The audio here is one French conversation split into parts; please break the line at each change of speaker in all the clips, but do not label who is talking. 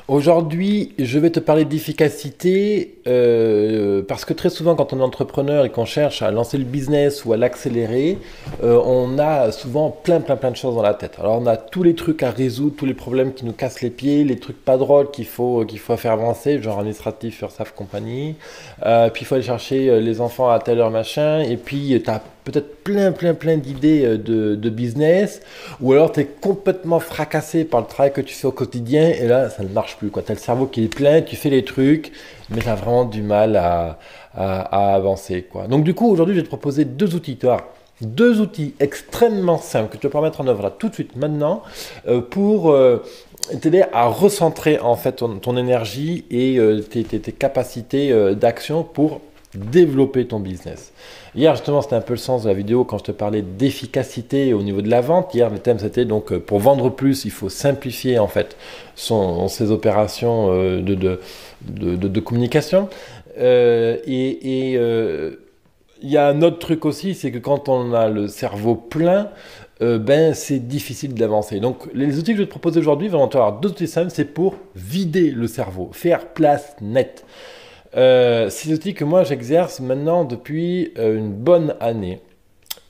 Aujourd'hui, je vais te parler d'efficacité parce que très souvent, quand on est entrepreneur et qu'on cherche à lancer le business ou à l'accélérer, on a souvent plein de choses dans la tête. Alors, on a tous les trucs à résoudre, tous les problèmes qui nous cassent les pieds, les trucs pas drôles qu'il faut faire avancer, genre administratif, URSSAF, compagnie. Puis, il faut aller chercher les enfants à telle heure, machin. Et puis, tu as peut-être plein d'idées de business, ou alors tu es complètement fracassé par le travail que tu fais au quotidien, et là, ça ne marche plus, quoi. Tu as le cerveau qui est plein, tu fais les trucs, mais tu as vraiment du mal à avancer, quoi. Donc du coup, aujourd'hui, je vais te proposer deux outils, tu vois. Deux outils extrêmement simples que tu peux mettre en œuvre là, tout de suite, maintenant, pour t'aider à recentrer en fait ton énergie et tes capacités d'action pour développer ton business. Hier, justement, c'était un peu le sens de la vidéo quand je te parlais d'efficacité au niveau de la vente. Hier, le thème, c'était donc pour vendre plus, il faut simplifier en fait ses opérations de communication. Il y a un autre truc aussi, c'est que quand on a le cerveau plein, c'est difficile d'avancer. Donc, les outils que je vais te proposer aujourd'hui, vraiment, tu vas avoir deux outils simples, c'est pour vider le cerveau, faire place nette. C'est l'outil que moi j'exerce maintenant depuis une bonne année.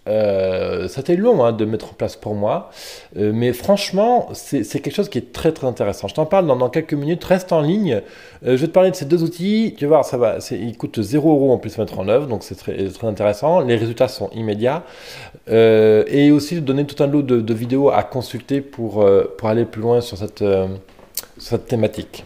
C'était long de mettre en place pour moi, mais franchement, c'est quelque chose qui est très intéressant. Je t'en parle dans quelques minutes, reste en ligne. Je vais te parler de ces deux outils. Tu vas voir, ils coûtent 0 € en plus à mettre en œuvre, donc c'est très intéressant. Les résultats sont immédiats. Et aussi te donner tout un lot de vidéos à consulter pour aller plus loin sur cette thématique.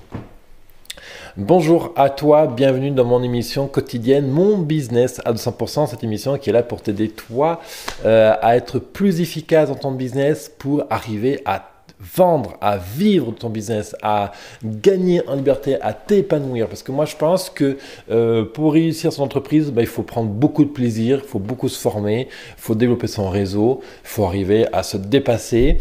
Bonjour à toi, bienvenue dans mon émission quotidienne, mon business à 200%, cette émission qui est là pour t'aider toi à être plus efficace dans ton business pour arriver à vendre, à vivre de ton business, à gagner en liberté, à t'épanouir. Parce que moi, je pense que pour réussir son entreprise, il faut prendre beaucoup de plaisir, il faut beaucoup se former, il faut développer son réseau, il faut arriver à se dépasser.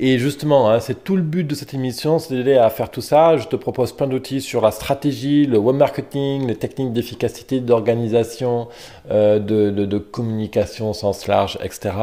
Et justement, c'est tout le but de cette émission, c'est d'aider à faire tout ça. Je te propose plein d'outils sur la stratégie, le web marketing, les techniques d'efficacité, d'organisation, de communication au sens large, etc.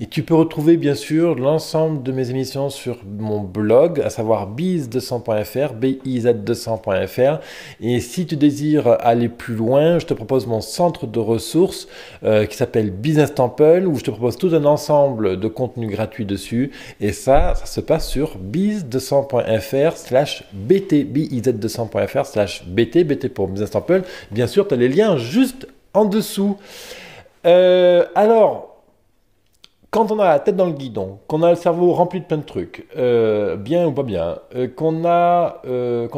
Et tu peux retrouver bien sûr l'ensemble de mes émissions sur mon blog, à savoir biz200.fr, biz200.fr. Et si tu désires aller plus loin, je te propose mon centre de ressources qui s'appelle Business Temple, où je te propose tout un ensemble de contenus gratuits dessus. Et ça se passe sur biz200.fr/bt, biz200.fr/bt, bt pour Business Temple. Bien sûr, tu as les liens juste en dessous. Alors, quand on a la tête dans le guidon, qu'on a le cerveau rempli de plein de trucs, bien ou pas bien, qu'on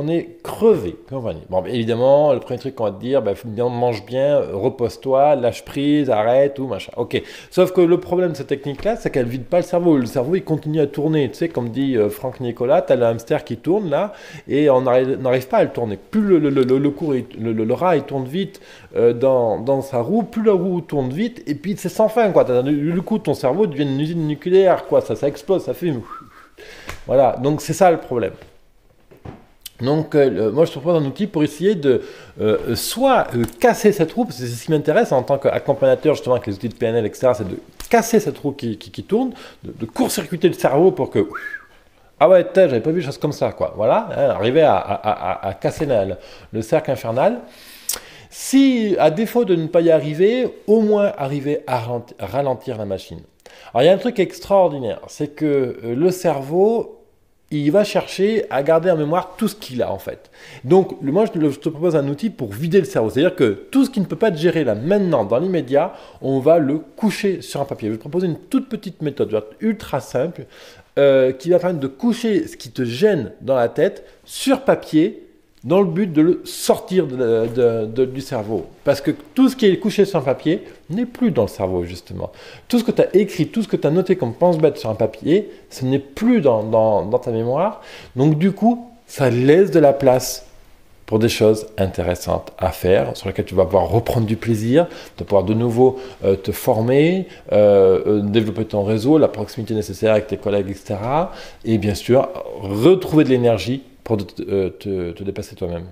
est crevé, bon, évidemment, le premier truc qu'on va te dire, mange bien, repose-toi, lâche prise, arrête, ou machin. Ok. Sauf que le problème de cette technique-là, c'est qu'elle vide pas le cerveau. Le cerveau, il continue à tourner. Tu sais, comme dit Franck Nicolas, tu as le hamster qui tourne là, et on n'arrive pas à le tourner. Plus le rat, il tourne vite dans sa roue, plus la roue tourne vite, et puis c'est sans fin, quoi. Du coup, ton cerveau devient une usine nucléaire, quoi. Ça explose, ça fume. Voilà, donc c'est ça le problème. Donc moi je te propose un outil pour essayer de soit casser cette roue, parce que c'est ce qui m'intéresse en tant qu'accompagnateur justement avec les outils de PNL, etc., c'est de casser cette roue qui tourne, de court-circuiter le cerveau pour que... Ah ouais, j'avais pas vu des choses comme ça, quoi. Voilà, arriver à casser le cercle infernal. Si, à défaut de ne pas y arriver, au moins arriver à ralentir la machine. Alors, il y a un truc extraordinaire, c'est que le cerveau, il va chercher à garder en mémoire tout ce qu'il a, en fait. Donc, moi, je te propose un outil pour vider le cerveau. C'est-à-dire que tout ce qui ne peut pas être géré là, maintenant, dans l'immédiat, on va le coucher sur un papier. Je vais te proposer une toute petite méthode ultra simple qui va permettre de coucher ce qui te gêne dans la tête sur papier, dans le but de le sortir du cerveau. Parce que tout ce qui est couché sur un papier n'est plus dans le cerveau, justement. Tout ce que tu as écrit, tout ce que tu as noté comme pense-bête sur un papier, ce n'est plus dans ta mémoire. Donc du coup, ça laisse de la place pour des choses intéressantes à faire, sur lesquelles tu vas pouvoir reprendre du plaisir, tu vas pouvoir de nouveau te former, développer ton réseau, la proximité nécessaire avec tes collègues, etc. Et bien sûr, retrouver de l'énergie pour te dépasser toi-même.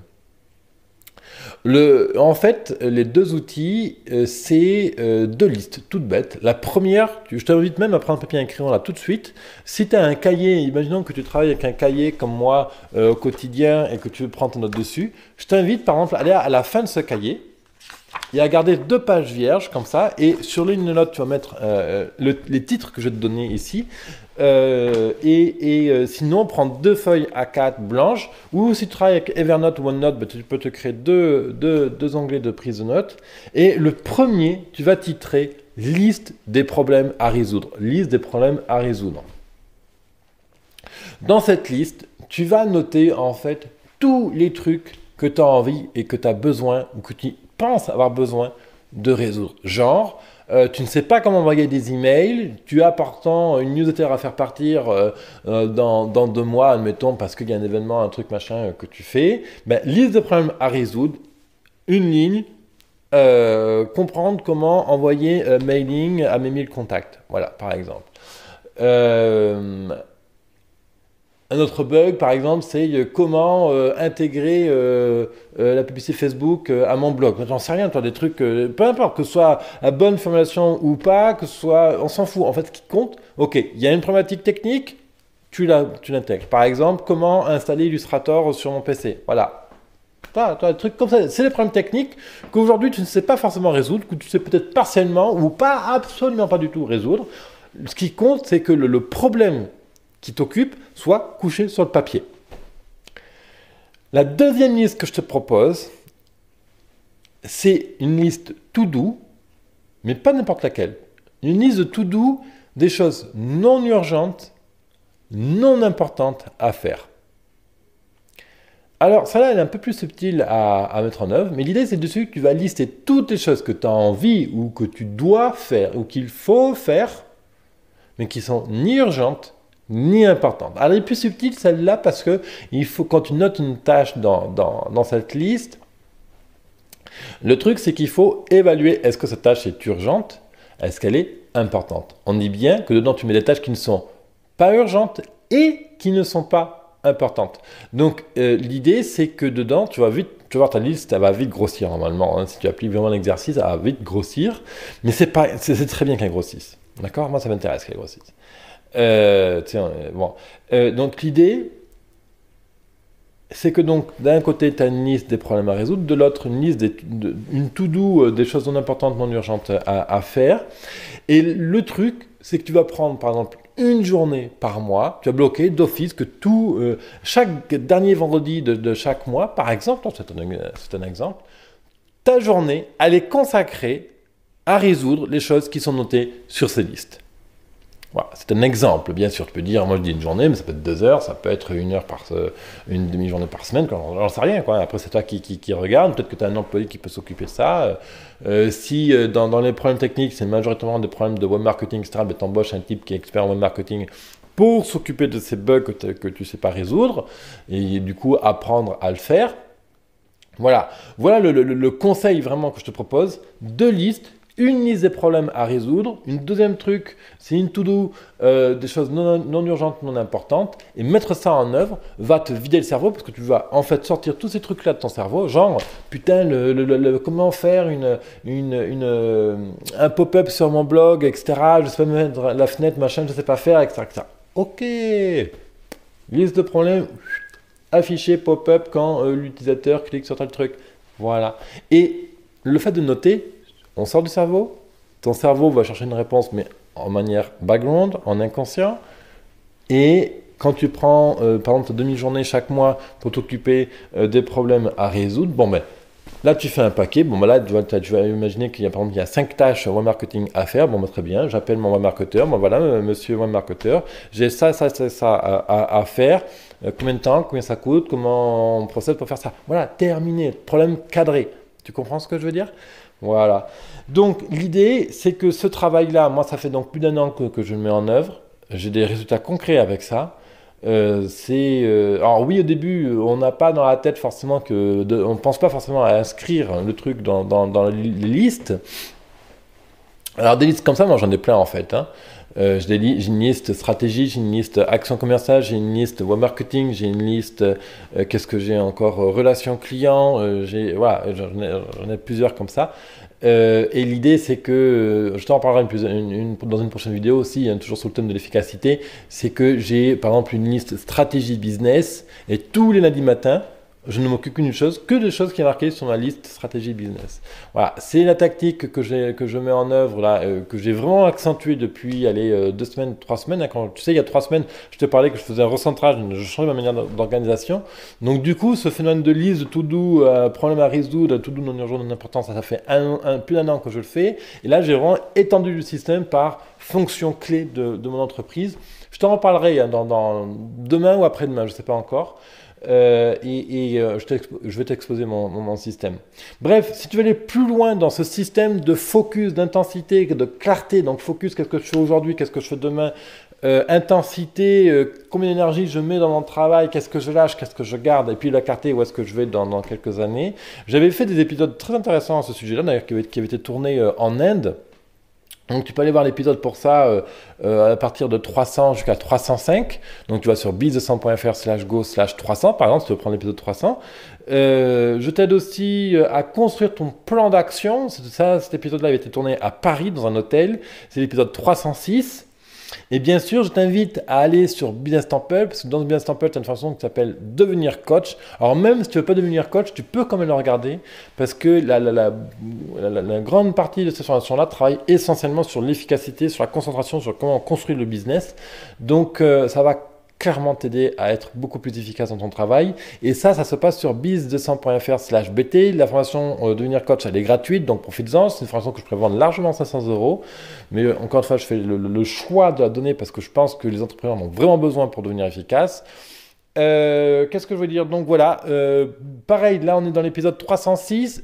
En fait, les deux outils, c'est deux listes toutes bêtes. La première, je t'invite même à prendre un papier et un crayon là tout de suite. Si tu as un cahier, imaginons que tu travailles avec un cahier comme moi au quotidien et que tu veux prendre tes notes dessus, je t'invite par exemple à aller à la fin de ce cahier et à garder 2 pages vierges comme ça, et sur l'une de notes tu vas mettre les titres que je vais te donner ici, sinon prendre 2 feuilles A4 blanches, ou si tu travailles avec Evernote ou OneNote, tu peux te créer deux onglets de prise de notes, et le premier tu vas titrer liste des problèmes à résoudre, liste des problèmes à résoudre. Dans cette liste tu vas noter en fait tous les trucs que tu as envie et que tu as besoin, ou que tu penses avoir besoin de résoudre. Genre, tu ne sais pas comment envoyer des emails, tu as pourtant une newsletter à faire partir dans 2 mois, admettons, parce qu'il y a un événement, un truc, machin que tu fais. Ben, liste de problèmes à résoudre, une ligne, comprendre comment envoyer mailing à mes 1000 contacts. Voilà, par exemple. Un autre bug, par exemple, c'est comment intégrer la publicité Facebook à mon blog. J'en sais rien, toi, des trucs, peu importe, que ce soit à bonne formulation ou pas, que ce soit, on s'en fout. En fait, ce qui compte, ok, il y a une problématique technique, tu l'intègres. Par exemple, comment installer Illustrator sur mon PC. Voilà. Toi, des trucs comme ça, c'est des problèmes techniques qu'aujourd'hui tu ne sais pas forcément résoudre, que tu sais peut-être partiellement ou pas, absolument pas du tout résoudre. Ce qui compte, c'est que le problème qui t'occupe soit couché sur le papier. La deuxième liste que je te propose, c'est une liste to-do, mais pas n'importe laquelle. Une liste de to-do des choses non urgentes, non importantes à faire. Alors, ça là, elle est un peu plus subtile à mettre en œuvre, mais l'idée, c'est dessus que tu vas lister toutes les choses que tu as envie ou que tu dois faire ou qu'il faut faire, mais qui sont ni urgentes, ni importante. Alors, elle est plus subtile celle-là parce que il faut, quand tu notes une tâche dans cette liste, le truc c'est qu'il faut évaluer est-ce que cette tâche est urgente, est-ce qu'elle est importante. On dit bien que dedans tu mets des tâches qui ne sont pas urgentes et qui ne sont pas importantes. Donc l'idée c'est que dedans tu vas voir ta liste, elle va vite grossir normalement. Hein. Si tu appliques vraiment l'exercice, elle va vite grossir. Mais c'est très bien qu'elle grossisse. D'accord? Moi ça m'intéresse qu'elle grossisse. Donc l'idée, c'est que donc d'un côté tu as une liste des problèmes à résoudre, de l'autre une liste une to-do des choses non importantes, non urgentes à faire. Et le truc, c'est que tu vas prendre par exemple une journée par mois, tu vas bloquer d'office que chaque dernier vendredi de chaque mois, par exemple, c'est un exemple, ta journée, elle est consacrée à résoudre les choses qui sont notées sur ces listes. Voilà, c'est un exemple, bien sûr, tu peux dire, moi je dis une journée, mais ça peut être 2 heures, ça peut être une demi-journée par semaine, j'en sais rien, quoi. Après c'est toi qui regarde, peut-être que tu as un employé qui peut s'occuper de ça. Si dans les problèmes techniques, c'est majoritairement des problèmes de web marketing, etc., tu embauches un type qui est expert en web marketing pour s'occuper de ces bugs que tu ne sais pas résoudre, et du coup apprendre à le faire. Voilà le conseil vraiment que je te propose, 2 listes. Une liste des problèmes à résoudre. Une deuxième truc, c'est une to-do des choses non urgentes, non importantes. Et mettre ça en œuvre va te vider le cerveau parce que tu vas en fait sortir tous ces trucs-là de ton cerveau. Genre, putain, comment faire un pop-up sur mon blog, etc. Je sais pas mettre la fenêtre, machin, je sais pas faire, etc. etc. Ok. Liste de problèmes. Afficher pop-up quand l'utilisateur clique sur tel truc. Voilà. Et le fait de noter, on sort du cerveau, ton cerveau va chercher une réponse, mais en manière background, en inconscient. Et quand tu prends, par exemple, ta demi-journée chaque mois pour t'occuper des problèmes à résoudre, bon ben, là tu fais un paquet. Bon ben là, tu vas imaginer qu'il y a, par exemple, il y a 5 tâches web marketing à faire. Bon ben, très bien, j'appelle mon web marketeur. Bon voilà, monsieur web marketeur, j'ai ça à faire. Combien de temps, combien ça coûte, comment on procède pour faire ça. Voilà, terminé, problème cadré. Tu comprends ce que je veux dire? Voilà. Donc l'idée, c'est que ce travail-là, moi ça fait donc plus d'1 an que je le mets en œuvre. J'ai des résultats concrets avec ça. Alors oui, au début, on n'a pas dans la tête forcément on ne pense pas forcément à inscrire le truc dans les listes. Alors des listes comme ça, moi j'en ai plein en fait. Hein. J'ai une liste stratégie, j'ai une liste action commerciale, j'ai une liste web marketing, j'ai une liste, qu'est-ce que j'ai encore, relations clients, voilà, j'en ai plusieurs comme ça. Et l'idée, c'est que, je t'en parlerai dans une prochaine vidéo aussi, hein, toujours sur le thème de l'efficacité, c'est que j'ai par exemple une liste stratégie business et tous les lundis matins, je ne m'occupe qu'une chose, que de choses qui est marquées sur ma liste stratégie business. Voilà, c'est la tactique que je mets en œuvre là, que j'ai vraiment accentuée depuis, allez, 2 semaines, 3 semaines. Hein, quand, tu sais, il y a 3 semaines, je te parlais que je faisais un recentrage, je changeais ma manière d'organisation. Donc du coup, ce phénomène de liste, de to-do, problème à résoudre, de to-do non urgent, non important, ça fait plus d'un an que je le fais. Et là, j'ai vraiment étendu le système par fonction clé de mon entreprise. Je t'en reparlerai hein, demain ou après-demain, je ne sais pas encore. Je vais t'exposer mon système. Bref, si tu veux aller plus loin dans ce système de focus, d'intensité, de clarté, donc focus, qu'est-ce que je fais aujourd'hui, qu'est-ce que je fais demain, intensité, combien d'énergie je mets dans mon travail, qu'est-ce que je lâche, qu'est-ce que je garde, et puis la clarté, où est-ce que je vais dans quelques années. J'avais fait des épisodes très intéressants à ce sujet-là, d'ailleurs, qui avaient été tournés en Inde. Donc tu peux aller voir l'épisode pour ça à partir de 300 jusqu'à 305. Donc tu vas sur biz200.fr/go/300 par exemple, si tu veux prendre l'épisode 300. Je t'aide aussi à construire ton plan d'action. Cet épisode-là avait été tourné à Paris dans un hôtel. C'est l'épisode 306. Et bien sûr, je t'invite à aller sur Business Temple, parce que dans Business Temple, tu as une façon qui s'appelle devenir coach. Alors même si tu ne veux pas devenir coach, tu peux quand même le regarder, parce que la grande partie de cette formation-là travaille essentiellement sur l'efficacité, sur la concentration, sur comment on construit le business. Donc ça va clairement t'aider à être beaucoup plus efficace dans ton travail. Et ça se passe sur biz200.fr/bt. La formation devenir coach, elle est gratuite, donc profites-en. C'est une formation que je prévois largement 500 €. Mais encore une fois, je fais le choix de la donner parce que je pense que les entrepreneurs en ont vraiment besoin pour devenir efficaces. Qu'est-ce que je veux dire? Donc voilà, pareil, là on est dans l'épisode 376.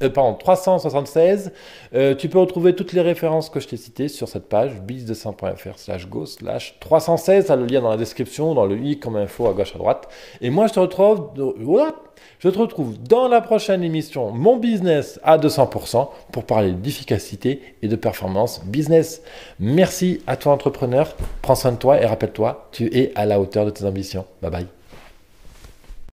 Tu peux retrouver toutes les références que je t'ai citées sur cette page, biz200.fr/go/316. Tu as le lien dans la description, dans le i comme info à gauche à droite. Et moi je te retrouve dans la prochaine émission, mon business à 200% pour parler d'efficacité et de performance business. Merci à toi entrepreneur, prends soin de toi et rappelle-toi, tu es à la hauteur de tes ambitions. Bye bye.